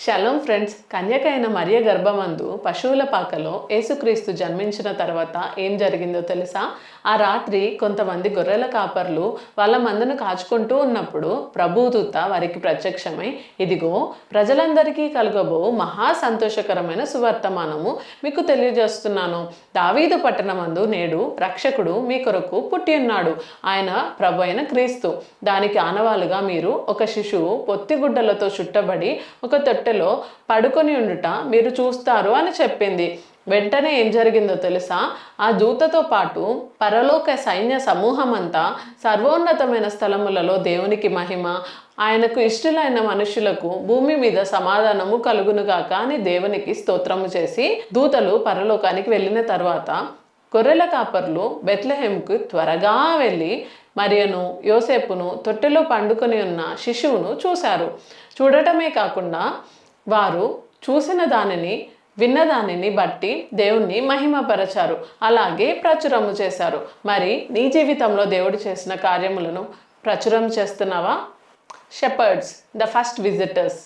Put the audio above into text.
Shalom friends, కన్యక అయిన మరియ గర్భమందు పశువుల పాకలో యేసుక్రీస్తు జన్మించిన తర్వాత ఏం జరిగిందో తెలుసా? ఆ రాత్రి కొంతమంది గొర్రెల కాపర్లు వాళ్ళ మందను కాచుకుంటూ ఉన్నప్పుడు ప్రభుదూత వారికి ప్రత్యక్షమై, ఇదిగో ప్రజలందరికీ కలుగబో మహా సంతోషకరమైన సువర్తమానము మీకు తెలియజేస్తున్నాను. దావీదు పట్టణమందు నేడు రక్షకుడు మీ కొరకు పుట్టి ఉన్నాడు. ఆయన ప్రభు అయిన క్రీస్తు. దానికి ఆనవాలుగా మీరు ఒక శిశువు పొత్తిగుడ్డలతో చుట్టబడి ఒక తొట్టెలో పడుకొని ఉండుట మీరు చూస్తారు అని చెప్పింది. వెంటనే ఏం జరిగిందో తెలుసా? ఆ దూతతో పాటు పరలోక సైన్య సమూహం అంతా సర్వోన్నతమైన స్థలములలో దేవునికి మహిమ, ఆయనకు ఇష్టలైన మనుషులకు భూమి మీద సమాధానము కలుగునుగాక అని దేవునికి స్తోత్రము చేసి దూతలు పరలోకానికి వెళ్ళిన తర్వాత గొర్రెల కాపర్లు బెత్లెహేముకు త్వరగా వెళ్ళి మరియను యోసేపును తొట్టెలో పండుకొని ఉన్న శిశువును చూశారు. చూడటమే కాకుండా వారు చూసిన దానిని విన్న దానిని బట్టి దేవుణ్ణి మహిమపరచారు, అలాగే ప్రచురము చేశారు. మరి నీ జీవితంలో దేవుడు చేసిన కార్యములను ప్రచురం చేస్తున్నావా? Shepherd's, the first visitors.